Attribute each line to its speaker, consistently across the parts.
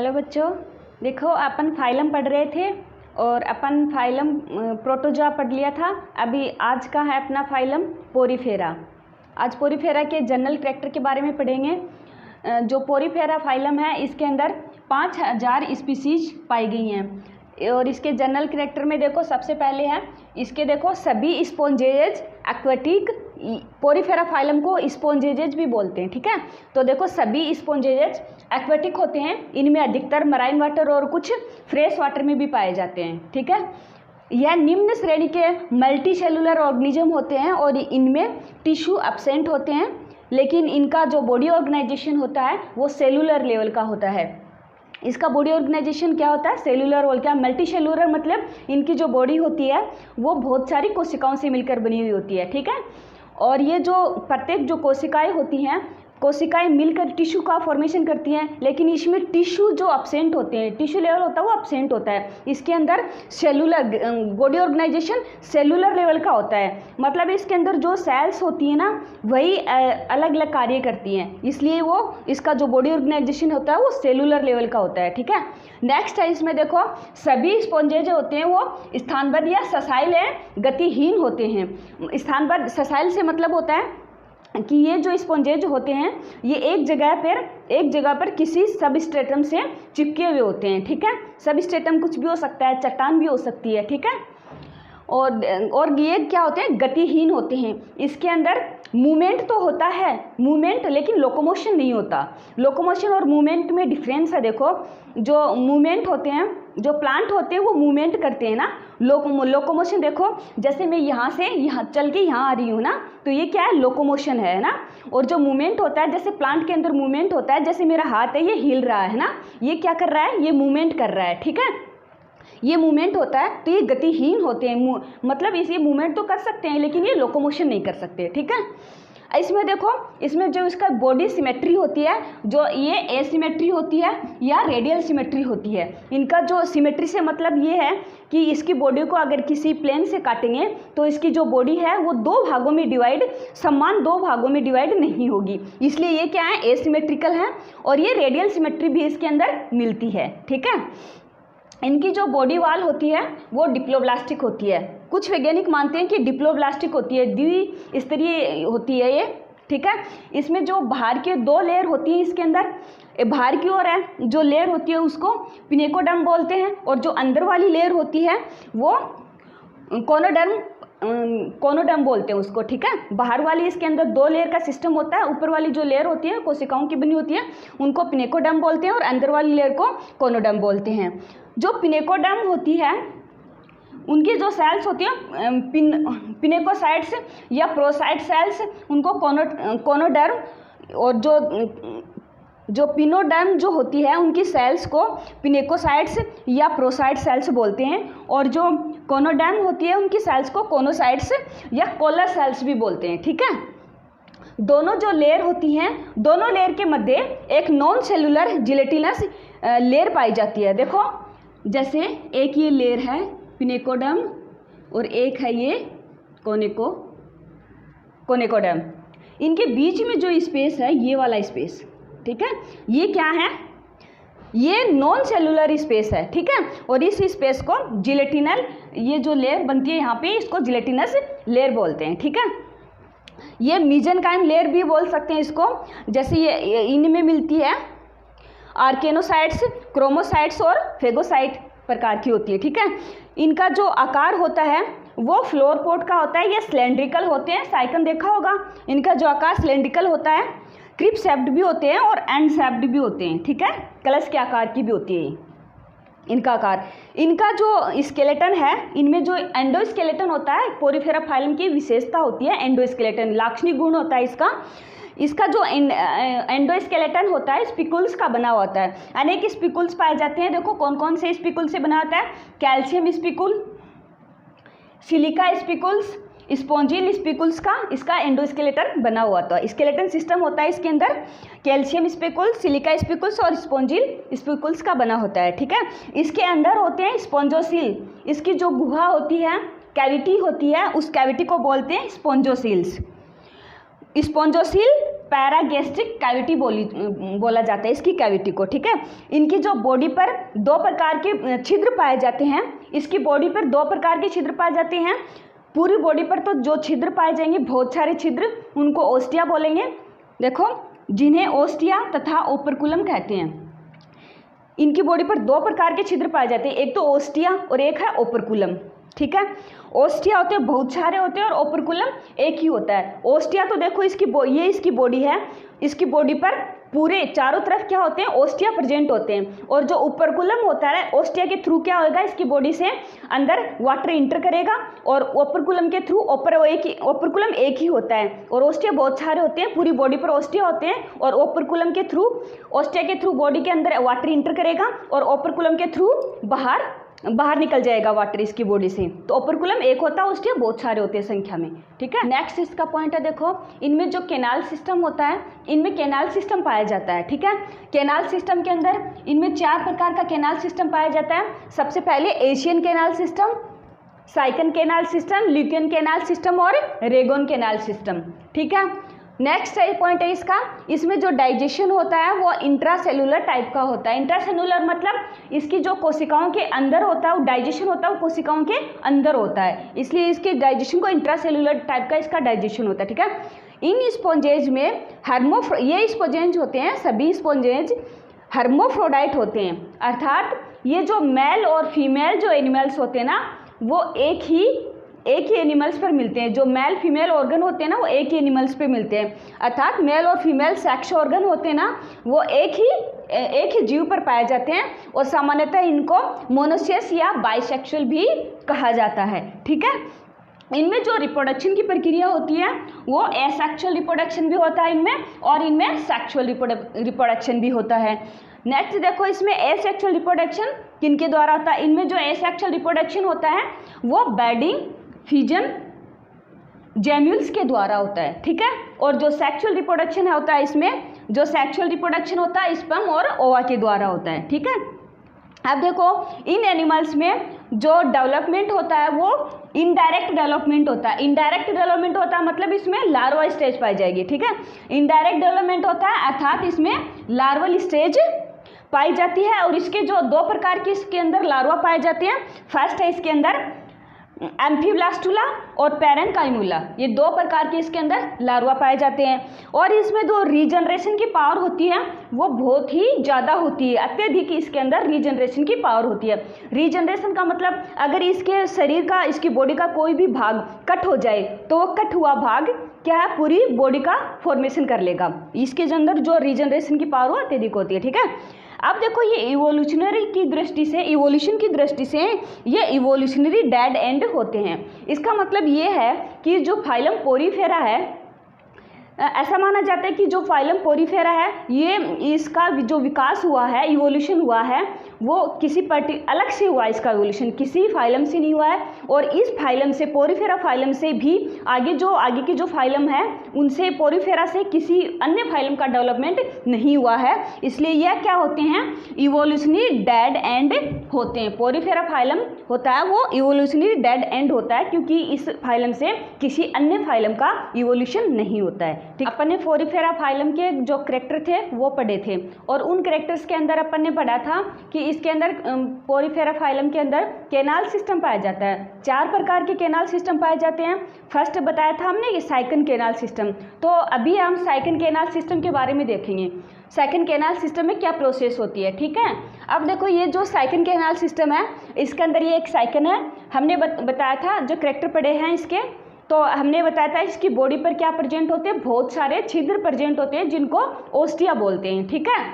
Speaker 1: Hello बच्चों, देखो अपन phylum पढ़ रहे थे और अपन फाइलम प्रोटोजोआ पढ़ लिया था। अभी आज का है अपना फाइलम पोरीफेरा। आज पोरीफेरा के जनरल कैरेक्टर के बारे में पढ़ेंगे। जो पोरीफेरा फाइलम है इसके अंदर 5000 स्पीसीज पाई गई हैं और इसके जनरल कैरेक्टर में देखो सबसे पहले है इसके देखो सभी स्पॉन्जेज एक्वेटिक। पोरीफेरा फाइलम को स्पॉन्जेज भी बोलते हैं, ठीक है। तो देखो सभी स्पॉन्जेज एक्वेटिक होते हैं, इनमें अधिकतर मराइन वाटर और कुछ फ्रेश वाटर में भी पाए जाते हैं, ठीक है। यह निम्न श्रेणी के मल्टी सेलुलर ऑर्गेनिज्म होते हैं और इनमें टिश्यू एब्सेंट होते हैं, लेकिन इनका जो बॉडी ऑर्गेनाइजेशन होता है वो सेलुलर लेवल का होता है। इसका बॉडी ऑर्गेनाइजेशन क्या होता है? सेलुलर और क्या मल्टी सेलुलर मतलब इनकी जो बॉडी होती है वो बहुत सारी कोशिकाओं से मिलकर बनी हुई होती है, ठीक है। और ये जो प्रत्येक जो कोशिकाएं होती हैं, कोशिकाएं मिलकर टिश्यू का फॉर्मेशन करती हैं, लेकिन इसमें टिश्यू जो एब्सेंट होते हैं, टिश्यू लेवल होता है वो एब्सेंट होता है। इसके अंदर cellular body organization cellular level का होता है, मतलब इसके अंदर जो सेल्स होती हैं ना वही अलग अलग कार्य करती हैं, इसलिए वो इसका जो बॉडी ऑर्गेनाइजेशन होता है वो सेलुलर लेवल का होता है, ठीक है। नेक्स्ट है इसमें देखो सभी स्पॉन्जेज जो होते हैं वो स्थानबद्ध या ससाइल है, गतिहीन होते हैं। स्थानबद्ध ससाइल से मतलब होता है कि ये जो स्पॉन्जेज होते हैं ये एक जगह पर किसी सबस्ट्रेटम से चिपके हुए होते हैं, ठीक है। सबस्ट्रेटम कुछ भी हो सकता है, चट्टान भी हो सकती है, ठीक है। और ये क्या होते हैं? गतिहीन होते हैं। इसके अंदर मूवमेंट तो होता है, मूवमेंट, लेकिन लोकोमोशन नहीं होता। लोकोमोशन और मूवमेंट में डिफरेंस है। देखो जो मूवमेंट होते हैं, जो प्लांट होते हैं वो मूवमेंट करते हैं ना। लोकोमोशन देखो, जैसे मैं यहाँ से यहाँ चल के यहाँ आ रही हूँ ना, तो ये क्या है? लोकोमोशन है ना। और जो मूवमेंट होता है, जैसे प्लांट के अंदर मूवमेंट होता है, जैसे मेरा हाथ है ये हिल रहा है ना, ये क्या कर रहा है? ये मूवमेंट कर रहा है, ठीक है। ये मूवमेंट होता है, तो ये गतिहीन होते हैं, मतलब इसे मूवमेंट तो कर सकते हैं लेकिन ये लोकोमोशन नहीं कर सकते, ठीक है। इसमें देखो, इसमें जो इसका बॉडी सिमेट्री होती है, जो ये एसिमेट्री होती है या रेडियल सिमेट्री होती है। इनका जो सिमेट्री से मतलब ये है कि इसकी बॉडी को अगर किसी प्लेन से काटेंगे तो इसकी जो बॉडी है वो समान दो भागों में डिवाइड नहीं होगी, इसलिए ये क्या है? एसिमेट्रिकल है। और ये रेडियल सिमेट्री भी इसके अंदर मिलती है, ठीक है। इनकी जो बॉडी वाल होती है वो डिप्लोब्लास्टिक होती है। कुछ वैज्ञानिक मानते हैं कि डिप्लोब्लास्टिक होती है, द्विस्तरीय होती है ये, ठीक है। इसमें जो बाहर के दो लेयर होती है, इसके अंदर बाहर की ओर है जो लेयर होती है उसको पिनेकोडर्म बोलते हैं, और जो अंदर वाली लेयर होती है वो कोनोडर्म बोलते हैं उसको, ठीक है। बाहर वाली इसके अंदर दो लेयर का सिस्टम होता है, ऊपर वाली जो लेयर होती है कोशिकाओं की बनी होती है उनको पिनेकोडर्म बोलते हैं और अंदर वाली लेयर को कोनोडर्म बोलते हैं। जो पिनेकोडर्म होती है उनकी जो सेल्स होती है पिनेकोसाइट्स या प्रोसाइट सेल्स, उनको कोनोडर्म, और जो पिनोडर्म जो होती है उनकी सेल्स को पिनेकोसाइट्स या प्रोसाइट सेल्स बोलते हैं, और जो कोनोडर्म होती है उनकी सेल्स को कोनोसाइट्स या कोलर सेल्स भी बोलते हैं, ठीक है। दोनों जो लेयर होती हैं, दोनों लेयर के मध्य एक नॉन सेलुलर जिलेटिनस लेयर पाई जाती है। देखो जैसे एक ये लेयर है पिनेकोडर्म और एक है ये कोनेकोडर्म। इनके बीच में जो स्पेस है ये वाला स्पेस, ठीक है, ये क्या है? ये नॉन सेलुलर स्पेस है, ठीक है। और इस स्पेस को जिलेटिनल, ये जो लेयर बनती है यहाँ पे इसको जिलेटिनस लेयर बोलते हैं, ठीक है। ये मीजेनकाइम लेयर भी बोल सकते हैं इसको। जैसे ये इनमें मिलती है आर्केनोसाइट्स, क्रोमोसाइट्स और फेगोसाइट प्रकार की होती है, ठीक है। इनका जो आकार होता है वो फ्लोर पोट का होता है, ये सिलेंड्रिकल होते हैं। साइकन देखा होगा, इनका जो आकार सिलेंड्रिकल होता है। क्रिप शेप्ड भी होते हैं और एंड शेप्ड भी होते हैं, ठीक है। कलश के आकार की भी होती है इनका आकार। इनका जो स्केलेटन है, इनमें जो एंडोस्केलेटन होता है, पोरीफेरा फाइलम की विशेषता होती है एंडोस्केलेटन, लाक्षणिक गुण होता है इसका जो एंडोस्केलेटन होता है स्पिकुल्स का बना हुआ होता है। अनेक स्पिकुल्स पाए जाते हैं। देखो कौन कौन से स्पिकुल से बना होता है? कैल्शियम स्पिकुल, सिलिका स्पिकुल्स, स्पॉन्जिल स्पिकुल्स का इसका एंडोस्केलेटन बना हुआ था। स्केलेटन सिस्टम होता है इसके अंदर कैल्शियम स्पिकुल्स, सिलिका स्पिकुल्स और स्पॉन्जिल स्पिकुल्स का बना होता है, ठीक है। इसके अंदर होते हैं स्पॉन्जोसील, इसकी जो गुहा होती है, कैविटी होती है, उस कैविटी को बोलते हैं स्पॉन्जोसील्स। स्पॉन्जोसील पैरागैस्ट्रिक कैविटी बोला जाता है इसकी कैविटी को, ठीक है। इनकी जो बॉडी पर दो प्रकार के छिद्र पाए जाते हैं, इसकी बॉडी पर दो प्रकार के छिद्र पाए जाते हैं। पूरी बॉडी पर तो जो छिद्र पाए जाएंगे बहुत सारे छिद्र, उनको ओस्टिया बोलेंगे। देखो, जिन्हें ओस्टिया तथा ओपर्कुलम कहते हैं। इनकी बॉडी पर दो प्रकार के छिद्र पाए जाते हैं, एक तो ओस्टिया और एक है ओपर्कुलम, ठीक है। ओस्टिया होते हैं बहुत सारे होते हैं और ओपर्कुलम एक ही होता है। ओस्टिया तो देखो ये इसकी बॉडी है, इसकी बॉडी पर पूरे चारों तरफ क्या होते हैं, ओस्टिया प्रेजेंट होते हैं। और जो ओपर्कुलम होता है, ओस्टिया के थ्रू क्या होगा, इसकी बॉडी से अंदर वाटर इंटर करेगा और ओपर्कुलम के थ्रू ओपर्कुलम एक ही होता है और ओस्टिया बहुत सारे होते हैं। पूरी बॉडी पर ओस्टिया होते हैं और ओपर्कुलम के थ्रू, ओस्टिया के थ्रू बॉडी के अंदर वाटर इंटर करेगा और ओपर्कुलम के थ्रू बाहर निकल जाएगा वाटर इसकी बॉडी से। तो ओपर्कुलम एक होता है, ओस्टिया बहुत सारे होते हैं संख्या में, ठीक है। नेक्स्ट इसका पॉइंट है, देखो इनमें जो कैनाल सिस्टम होता है, इनमें कैनाल सिस्टम पाया जाता है, ठीक है। कैनाल सिस्टम के अंदर इनमें 4 प्रकार का कैनाल सिस्टम पाया जाता है। सबसे पहले ascon canal system, sycon canal system, leucon canal system और रेगोन कैनाल सिस्टम, ठीक है। नेक्स्ट पॉइंट है इसका, इसमें जो डाइजेशन होता है वो इंट्रासेलुलर टाइप का होता है। इंट्रासेलुलर मतलब इसकी जो कोशिकाओं के अंदर होता है, वो डाइजेशन होता है वो कोशिकाओं के अंदर होता है, इसलिए इसके डाइजेशन को इंट्रासेलुलर टाइप का इसका डाइजेशन होता है, ठीक है। इन स्पॉन्जेज में ये स्पॉन्जेज होते हैं, सभी स्पॉन्जेज हर्मोफ्रोडाइट होते हैं, अर्थात ये जो मेल और फीमेल जो एनिमल्स होते हैं ना, वो एक ही एनिमल्स पर मिलते हैं। जो मेल फीमेल ऑर्गन होते हैं ना, वो एक ही एनिमल्स पे मिलते हैं, अर्थात मेल और फीमेल सेक्स ऑर्गन होते हैं ना, वो एक ही जीव पर पाए जाते हैं और सामान्यतः इनको मोनोसेक्स या बाइसेक्सुअल भी कहा जाता है, ठीक है। इनमें जो रिप्रोडक्शन की प्रक्रिया होती है वो एसेक्सुअल रिप्रोडक्शन भी होता है इनमें, और इनमें सेक्सुअल रिप्रोडक्शन भी होता है। नेक्स्ट देखो, इसमें एसेक्सुअल रिप्रोडक्शन किनके द्वारा होता है। इनमें जो एसेक्सुअल रिप्रोडक्शन होता है वो बेडिंग, फिजन, जेम्यूल्स के द्वारा होता है, ठीक है। और जो सेक्सुअल रिप्रोडक्शन होता है, इसमें जो सेक्सुअल रिप्रोडक्शन होता है स्पर्म और ओवा के द्वारा होता है, ठीक है। अब देखो, इन एनिमल्स में जो डेवलपमेंट होता है वो इनडायरेक्ट डेवलपमेंट होता है। इनडायरेक्ट डेवलपमेंट होता है मतलब इसमें लार्वा स्टेज पाई जाएगी, ठीक है। इनडायरेक्ट डेवलपमेंट होता है अर्थात इसमें लार्वल स्टेज पाई जाती है। और इसके जो 2 प्रकार के इसके अंदर लार्वा पाए जाते हैं। फर्स्ट है इसके अंदर एम्फीब्लास्टुला और पैरेन्काइमुला, ये 2 प्रकार के इसके अंदर लार्वा पाए जाते हैं। और इसमें जो रीजनरेशन की पावर होती है वो बहुत ही ज़्यादा होती है, अत्यधिक इसके अंदर रीजनरेशन की पावर होती है। रीजनरेशन का मतलब अगर इसके शरीर का, इसकी बॉडी का कोई भी भाग कट हो जाए तो वो कट हुआ भाग क्या है, पूरी बॉडी का फॉर्मेशन कर लेगा। इसके अंदर जो रीजनरेशन की पावर वो अत्यधिक होती है, ठीक है। अब देखो, ये इवोल्यूशनरी की दृष्टि से, इवोल्यूशन की दृष्टि से ये इवोल्यूशनरी डेड एंड होते हैं। इसका मतलब ये है कि जो फाइलम पोरीफेरा है, ऐसा माना जाता है कि जो फाइलम पोरीफेरा है, ये इसका जो विकास हुआ है, इवोल्यूशन हुआ है, वो किसी अलग से हुआ है। इसका इवोल्यूशन किसी फाइलम से नहीं हुआ है। और इस फाइलम से, पोरीफेरा फाइलम से भी आगे की जो फाइलम है, उनसे पोरीफेरा से किसी अन्य फाइलम का डेवलपमेंट नहीं हुआ है। इसलिए यह क्या होते हैं, इवोल्यूशनरी डेड एंड होते हैं। पोरीफेरा फाइलम होता है वो इवोल्यूशनरी डेड एंड होता है, क्योंकि इस फाइलम से किसी अन्य फाइलम का इवोल्यूशन नहीं होता है। अपन ने पोरीफेरा फाइलम के जो कैरेक्टर थे वो पढ़े थे, और उन कैरेक्टर्स के अंदर अपन ने पढ़ा था कि इसके अंदर पोरीफेरा फाइलम के अंदर कैनाल सिस्टम पाया जाता है। 4 प्रकार के कैनाल सिस्टम पाए जाते हैं। फर्स्ट बताया था हमने ये साइकन कैनाल सिस्टम, तो अभी हम साइकन कैनाल सिस्टम के बारे में देखेंगे। साइकन कैनाल सिस्टम में क्या प्रोसेस होती है, ठीक है। अब देखो, ये जो साइकन कैनाल सिस्टम है, इसके अंदर ये एक साइकन है। हमने बताया था, जो कैरेक्टर पढ़े हैं इसके, तो हमने बताया था इसकी बॉडी पर क्या प्रेजेंट होते हैं, बहुत सारे छिद्र प्रेजेंट होते हैं जिनको ओस्टिया बोलते हैं, ठीक है।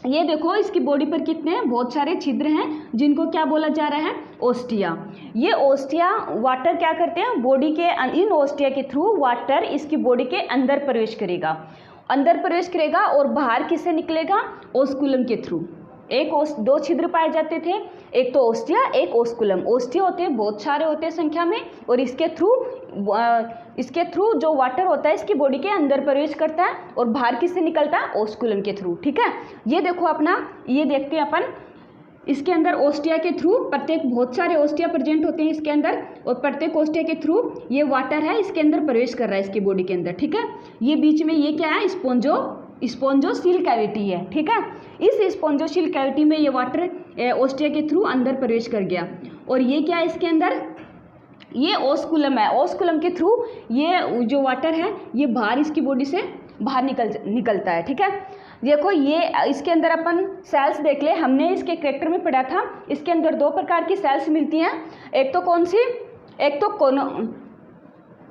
Speaker 1: ये देखो, इसकी बॉडी पर कितने बहुत सारे छिद्र हैं जिनको क्या बोला जा रहा है, ओस्टिया। ये ओस्टिया वाटर क्या करते हैं, बॉडी के इन ओस्टिया के थ्रू वाटर इसकी बॉडी के अंदर प्रवेश करेगा और बाहर किससे निकलेगा, ओस्कुलम के थ्रू। 2 छिद्र पाए जाते थे, एक तो ओस्टिया, एक ओस्कुलम। ओस्टिया होते हैं बहुत सारे होते हैं संख्या में, और इसके थ्रू जो वाटर होता है इसकी बॉडी के अंदर प्रवेश करता है और बाहर किससे निकलता है, ओस्कुलम के थ्रू, ठीक है। ये देखो अपना, ये देखते हैं अपन, इसके अंदर ओस्टिया के थ्रू प्रत्येक बहुत सारे ओस्टिया प्रेजेंट होते हैं इसके अंदर, और प्रत्येक ओस्टिया के थ्रू ये वाटर है इसके अंदर प्रवेश कर रहा है इसकी बॉडी के अंदर। ठीक है, ये बीच में ये क्या है, स्पोंजोसील कैविटी है। ठीक है, इस स्पोंजोसील कैविटी में ये वाटर ओस्टिया के थ्रू अंदर प्रवेश कर गया। और ये क्या है इसके अंदर, ये ओस्कुलम है। ओस्कुलम के थ्रू ये जो वाटर है ये बाहर इसकी बॉडी से बाहर निकलता है। ठीक है, देखो ये इसके अंदर अपन सेल्स देख ले, हमने इसके कैरेक्टर में पढ़ा था, इसके अंदर 2 प्रकार की सेल्स मिलती हैं। एक तो कौन सी, एक तो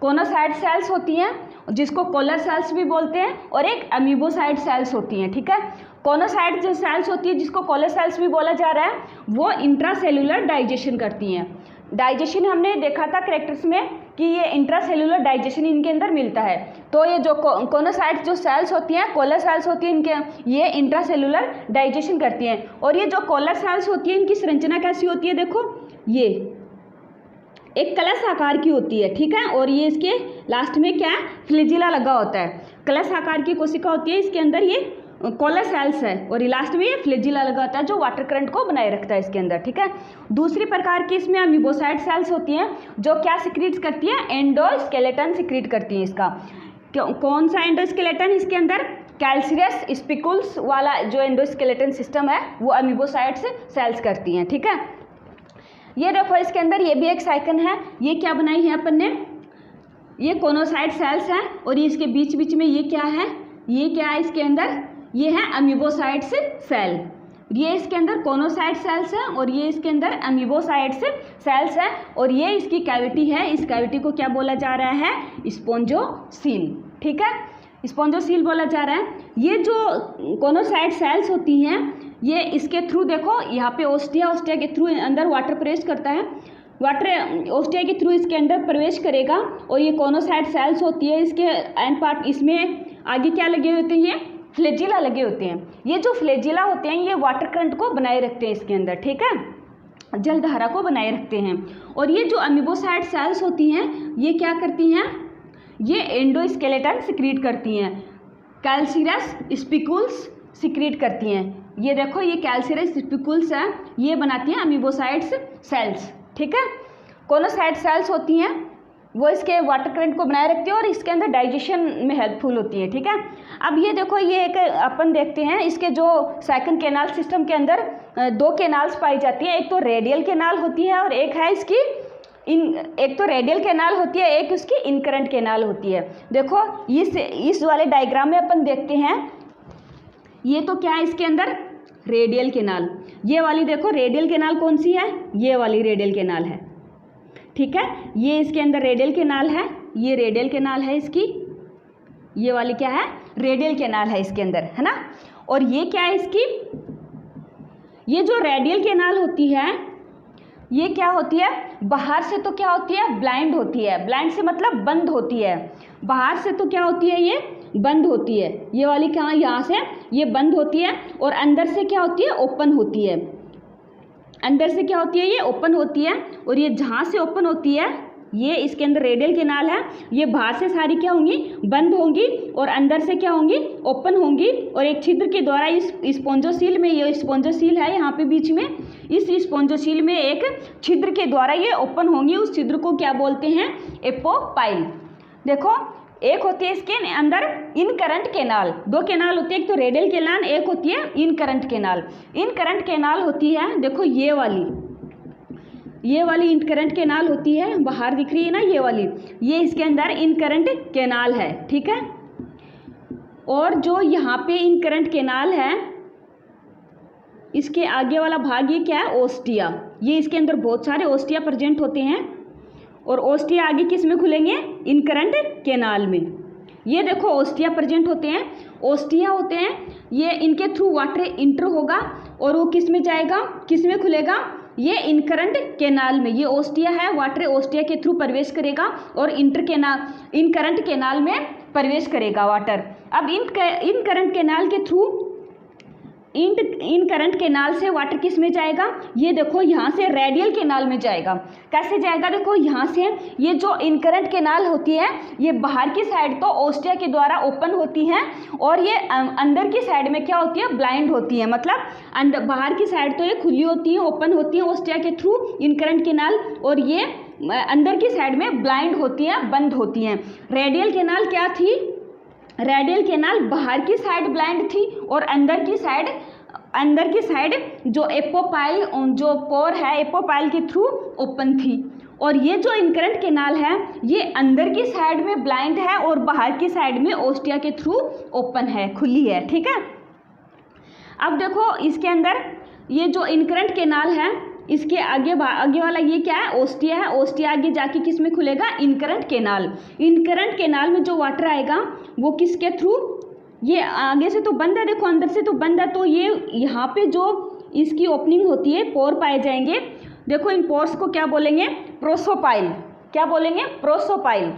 Speaker 1: कोनोसाइट सेल्स होती हैं जिसको कोलर सेल्स भी बोलते हैं, और एक अमीबोसाइट सेल्स होती हैं। ठीक है, कोनोसाइट जो सेल्स होती है जिसको कोलर सेल्स भी बोला जा रहा है, वो इंट्रासेल्यूलर डाइजेशन करती हैं। डाइजेशन हमने देखा था कैरेक्टर्स में कि ये इंट्रासेल्यूलर डाइजेशन इनके अंदर मिलता है। तो ये जो कोनोसाइट्स जो सेल्स होती हैं, कोलर सेल्स होती हैं, इनके ये इंट्रासेल्यूलर डाइजेशन करती हैं। और ये जो कोलर सेल्स होती है इनकी संरचना कैसी होती है, देखो ये एक कलश आकार की होती है। ठीक है, और ये इसके लास्ट में क्या है, फ्लैजिला लगा होता है। कलश आकार की कोशिका होती है, इसके अंदर ये कोलर सेल्स है, और लास्ट में ये फ्लैजिला लगा होता है जो वाटर करंट को बनाए रखता है इसके अंदर। ठीक है, दूसरी प्रकार की इसमें अमीबोसाइट सेल्स होती हैं जो क्या सिक्रीट करती है, एंडोस्केलेटन सिक्रीट करती हैं। इसका कौन सा एंडोस्केलेटन, इसके अंदर कैल्शियस स्पिकुल्स वाला जो एंडोस्केलेटन सिस्टम है वो अमीबोसाइट सेल्स करती हैं। ठीक है, ये देखो इसके अंदर ये भी एक साइकन है, ये क्या बनाई है अपन ने, ये कोनोसाइट सेल्स है, और ये इसके बीच बीच में ये क्या है, ये क्या है इसके अंदर, ये है अमीबोसाइट सेल। ये इसके अंदर कोनोसाइट सेल्स है और ये इसके अंदर अमीबोसाइट सेल्स है, और ये इसकी कैविटी है। इस कैविटी को क्या बोला जा रहा है, स्पोंजोसील। ठीक है, स्पोंजोसील बोला जा रहा है। ये जो कोनोसाइट सेल्स होती हैं ये इसके थ्रू देखो यहाँ पे ओस्टिया के थ्रू अंदर वाटर प्रवेश करता है, वाटर ओस्टिया के थ्रू इसके अंदर प्रवेश करेगा, और ये कोनोसाइट सेल्स होती है, इसके एंड पार्ट इसमें आगे क्या लगे होते हैं, ये फ्लैजिला लगे होते हैं। ये जो फ्लैजिला होते हैं ये वाटर करंट को बनाए रखते हैं इसके अंदर। ठीक है, जलधारा को बनाए रखते हैं। और ये जो अमीबोसाइट सेल्स होती हैं ये क्या करती हैं, ये एंडोस्केलेटन सिक्रीट करती हैं, कैल्शियस स्पिकुल्स सिक्रीट करती हैं। ये देखो ये कैल्शियस स्पिकुल्स है, ये बनाती हैं अमीबोसाइट सेल्स। ठीक है, कोनोसाइट सेल्स होती हैं वो इसके वाटर करंट को बनाए रखती है और इसके अंदर डाइजेशन में हेल्पफुल होती है। ठीक है, अब ये देखो ये एक अपन देखते हैं इसके जो सेकंड कैनाल सिस्टम के अंदर 2 कैनाल्स पाई जाती है, एक तो रेडियल कैनाल होती है और एक है इसकी एक तो रेडियल कैनाल होती है, एक उसकी इनकरंट कैनाल होती है। देखो इस वाले डायग्राम में अपन देखते हैं, ये तो क्या है इसके अंदर रेडियल कैनाल, ये वाली देखो रेडियल कैनाल कौन सी है, ये वाली रेडियल कैनाल है। ठीक है, ये इसके अंदर रेडियल कैनाल है, ये रेडियल कैनाल है इसकी, ये वाली क्या है रेडियल कैनाल है इसके अंदर, है ना। और ये क्या है इसकी, ये जो रेडियल कैनाल होती है ये क्या होती है, बाहर से तो क्या होती है ब्लाइंड होती है, ब्लाइंड से मतलब बंद होती है, बाहर से तो क्या होती है ये बंद होती है, ये वाली कहाँ यहाँ से ये बंद होती है, और अंदर से क्या होती है ओपन होती है, अंदर से क्या होती है ये ओपन होती है। और ये जहाँ से ओपन होती है ये इसके अंदर रेडियल कैनाल है, ये बाहर से सारी क्या होंगी बंद होंगी और अंदर से क्या होंगी ओपन होंगी, और एक छिद्र के द्वारा इस स्पोंजोसील में, ये स्पोंजोसील है यहाँ पे बीच में, इस स्पोंजोसील में एक छिद्र के द्वारा ये ओपन होंगी, उस छिद्र को क्या बोलते हैं एपोपाइल। देखो एक होती है इसके अंदर इनकरंट कैनाल, 2 कैनाल होती है, एक तो रेडियल कैनाल, एक होती है इनकरंट कैनाल। इनकरंट कैनाल होती है देखो ये वाली इनकरंट कैनाल होती है, बाहर दिख रही है ना ये वाली, ये इसके अंदर इनकरंट कैनाल है। ठीक है, और जो यहाँ पे इनकरंट कैनाल है इसके आगे वाला भाग ये क्या है ओस्टिया, ये इसके अंदर बहुत सारे ओस्टिया प्रेजेंट होते हैं, और ओस्टिया आगे किस में खुलेंगे इनकरंट कैनाल में। ये देखो ओस्टिया प्रेजेंट होते हैं, ओस्टिया होते हैं ये, इनके थ्रू वाटर इंटर होगा और वो किस में जाएगा, किस में खुलेगा, ये इनकरंट कैनाल में। ये ओस्टिया है, वाटर ओस्टिया के थ्रू प्रवेश करेगा और इनकरंट कैनाल में प्रवेश करेगा वाटर। अब इनकरंट कैनाल के थ्रू इन करंट केनाल से वाटर किस में जाएगा, ये देखो यहाँ से रेडियल केनाल में जाएगा। कैसे जाएगा, देखो यहाँ से ये जो इन करंट केनाल होती है ये बाहर की साइड तो ओस्टिया के द्वारा ओपन होती है और ये अंदर की साइड में क्या होती है, ब्लाइंड होती है। मतलब अंदर बाहर की साइड तो ये खुली होती है, ओपन होती है ओस्टिया के थ्रू इन करंट केनाल, और ये अंदर की साइड में ब्लाइंड होती है, बंद होती हैं। रेडियल केनाल क्या थी, रेडियल केनाल बाहर की साइड ब्लाइंड थी और अंदर की साइड जो एपोपाइल जो पोर है एपोपाइल के थ्रू ओपन थी। और ये जो इनकरंट केनाल है ये अंदर की साइड में ब्लाइंड है और बाहर की साइड में ओस्टिया के थ्रू ओपन है, खुली है। ठीक है, अब देखो इसके अंदर ये जो इनकरंट केनाल है इसके आगे वाला ये क्या है, ओस्टिया है। ओस्टिया आगे जाके किस में खुलेगा, इनकरंट केनाल। इनकरंट केनाल में जो वाटर आएगा वो किसके थ्रू, ये आगे से तो बंद है, देखो अंदर से तो बंद है, तो ये यहाँ पे जो इसकी ओपनिंग होती है पोर पाए जाएंगे। देखो इन पोर्स को क्या बोलेंगे, प्रोसोपाइल। क्या बोलेंगे, प्रोसोपाइल।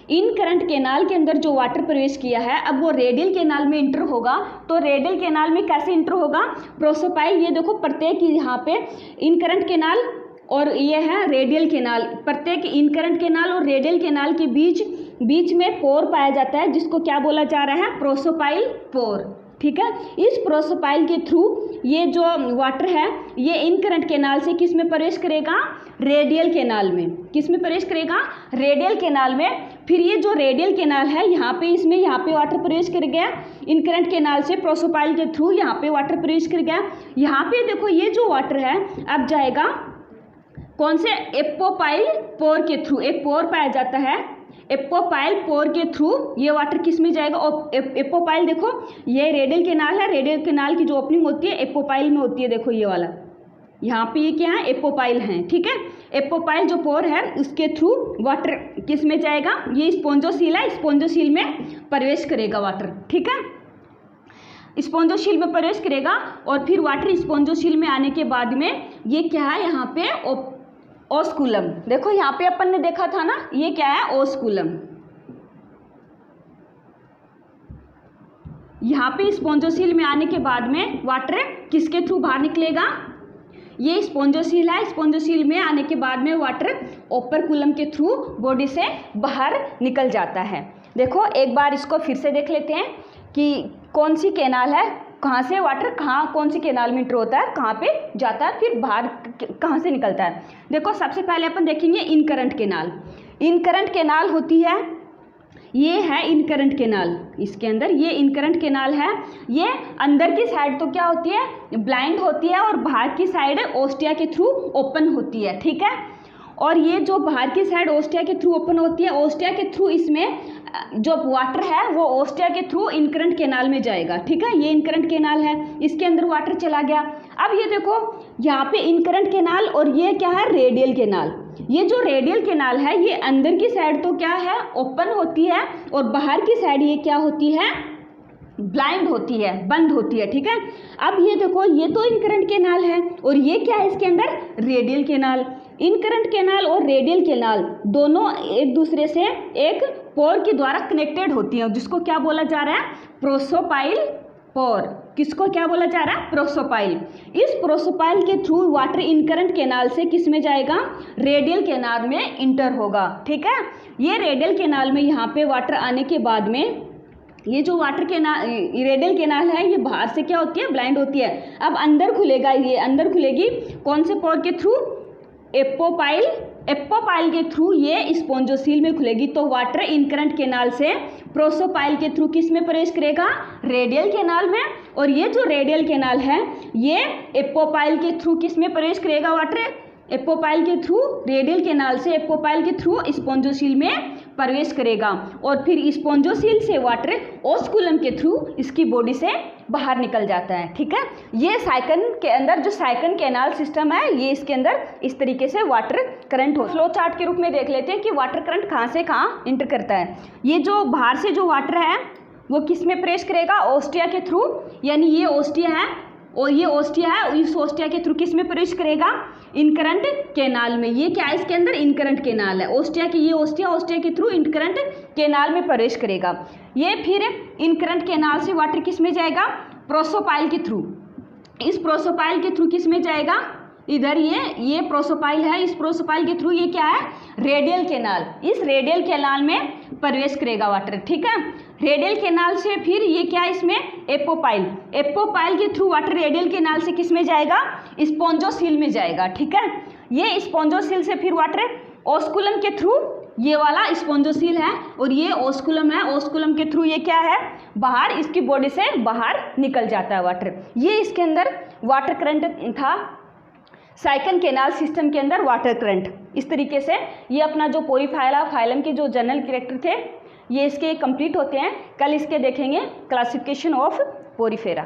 Speaker 1: इन करंट केनाल के अंदर जो वाटर प्रवेश किया है अब वो रेडियल केनाल में इंटर होगा। तो रेडियल केनाल में कैसे इंटर होगा, प्रोसोपाइल। ये देखो प्रत्येक यहाँ पे इन करंट केनाल और ये है रेडियल केनाल। प्रत्येक इन करंट केनाल और रेडियल केनाल के बीच में पोर पाया जाता है जिसको क्या बोला जा रहा है, प्रोसोपाइल पोर। ठीक है, इस प्रोसोपाइल के थ्रू ये जो वाटर है ये इन करंट केनाल से किस में प्रवेश करेगा, रेडियल केनाल में। किस में प्रवेश करेगा, रेडियल केनाल में। फिर ये जो रेडियल केनाल है यहाँ पे वाटर प्रवेश कर गया इन करंट केनाल से, प्रोसोपाइल के थ्रू यहाँ पे वाटर प्रवेश कर गया। यहाँ पे देखो ये जो वाटर है अब जाएगा कौन से, एपोपाइल पोर के थ्रू। एक पोर पाया जाता है, एपोपाइल पोर के थ्रू ये वाटर किस में जाएगा, और एपोपाइल देखो ये रेडियल केनाल है, रेडियल केनाल की जो ओपनिंग होती है एपोपाइल में होती है। देखो ये वाला यहाँ पे ये क्या है, एपोपाइल है। ठीक है, एपोपाइल जो पोर है उसके थ्रू वाटर किस में जाएगा, ये स्पोंजोसील है, स्पोंजोसील में प्रवेश करेगा वाटर। ठीक है, स्पोंजोसील में प्रवेश करेगा और फिर वाटर स्पोंजोसील में आने के बाद में ये क्या है, यहाँ पे ओस्कुलम। देखो यहाँ पे अपन ने देखा था ना, ये क्या है, ओस्कुलम। यहाँ पे स्पोंजोसील में आने के बाद में वाटर किसके थ्रू बाहर निकलेगा, ये स्पोंजोसील है, स्पोंजोसील में आने के बाद में वाटर ओपरकुलम के थ्रू बॉडी से बाहर निकल जाता है। देखो एक बार इसको फिर से देख लेते हैं कि कौन सी केनाल है, कहाँ से वाटर कौन सी केनाल में इंटर होता है, कहाँ पे जाता है, फिर बाहर कहाँ से निकलता है। देखो सबसे पहले अपन देखेंगे इन करंट केनाल। इन करंट केनाल होती है, ये है इन करंट केनाल। इसके अंदर ये इन करंट केनाल है, ये अंदर की साइड तो क्या होती है, ब्लाइंड होती है और बाहर की साइड ओस्टिया के थ्रू ओपन होती है। ठीक है, और ये जो बाहर की साइड ओस्टिया के थ्रू ओपन होती है, ओस्टिया के थ्रू इसमें जो वाटर है वो ओस्टिया के थ्रू इनकरंट केनाल में जाएगा। ठीक है, ये इनकरंट केनाल है, इसके अंदर वाटर चला गया। अब ये देखो यहाँ पे इनकरंट केनाल और ये क्या है, रेडियल केनाल। ये जो रेडियल केनाल है ये अंदर की साइड तो क्या है, ओपन होती है और बाहर की साइड ये क्या होती है, ब्लाइंड होती है, बंद होती है। ठीक है, अब ये देखो ये तो इनकरंट केनाल है और ये क्या है, इसके अंदर रेडियल केनाल। इनकरंट केनाल और रेडियल केनाल दोनों एक दूसरे से एक पोर के द्वारा कनेक्टेड होती है जिसको क्या बोला जा रहा है, प्रोसोपाइल पोर। किसको क्या बोला जा रहा है, प्रोसोपाइल। इस प्रोसोपाइल के थ्रू वाटर इनकरंट केनाल से किस में जाएगा, रेडियल केनाल में इंटर होगा। ठीक है, ये रेडियल केनाल में यहाँ पे वाटर आने के बाद में ये जो वाटर केनाल रेडियल केनाल है ये बाहर से क्या होती है, ब्लाइंड होती है। अब अंदर खुलेगा, ये अंदर खुलेगी कौन से पोर के थ्रू, एपोपाइल। एपोपाइल के थ्रू ये स्पोंजोसील में खुलेगी। तो वाटर इनकरंट केनाल से प्रोसोपाइल के थ्रू किस में प्रवेश करेगा, रेडियल केनाल में। और ये जो रेडियल केनाल है ये एपोपाइल के थ्रू किस में प्रवेश करेगा, वाटर एपोपाइल के थ्रू, रेडियल केनाल से एपोपाइल के थ्रू स्पोंजोसील में प्रवेश करेगा और फिर स्पोंजोसील से वाटर ओस्कुलम के थ्रू इसकी बॉडी से बाहर निकल जाता है। ठीक है, ये साइकन के अंदर जो साइकन केनाल सिस्टम है ये इसके अंदर इस तरीके से वाटर करंट हो। फ्लो चार्ट के रूप में देख लेते हैं कि वाटर करंट कहाँ से कहाँ इंटर करता है। ये जो बाहर से जो वाटर है वो किस में प्रवेश करेगा, ओस्टिया के थ्रू, यानी ये ओस्टिया है और ये ओस्टिया है, इस ओस्टिया के थ्रू किस में प्रवेश करेगा, इनकरंट केनाल में। ये क्या है, इसके अंदर इनकरंट केनाल है, ओस्टिया की ये ओस्टिया के थ्रू इनकरंट केनाल में प्रवेश करेगा। ये फिर इनकरंट केनाल से वाटर किस में जाएगा, प्रोसोपाइल के थ्रू। इस प्रोसोपाइल के थ्रू किस में जाएगा, इधर ये प्रोसोपाइल है, इस प्रोसोपाइल के थ्रू ये क्या है, रेडियल कैनाल, इस रेडियल कैनाल में प्रवेश करेगा वाटर, ठीक है। रेडियल कैनाल से फिर ये क्या है, इसमें एपोपाइल, एपोपाइल के थ्रू वाटर रेडियल कैनाल से किस में जाएगा, स्पॉन्जोसील में जाएगा, ठीक है। ये स्पॉन्जोसील से फिर वाटर ओस्कुलम के थ्रू, ये वाला स्पॉन्जोसील है और ये ओस्कुलम है, ओस्कुलम के थ्रू ये क्या है, बाहर इसकी बॉडी से बाहर निकल जाता है वाटर। ये इसके अंदर वाटर करंट था, साइकन कैनाल सिस्टम के अंदर वाटर करंट। इस तरीके से ये अपना जो पोरीफायरा फाइलम के जो जनरल कैरेक्टर थे ये इसके कंप्लीट होते हैं। कल इसके देखेंगे क्लासिफिकेशन ऑफ पोरीफेरा।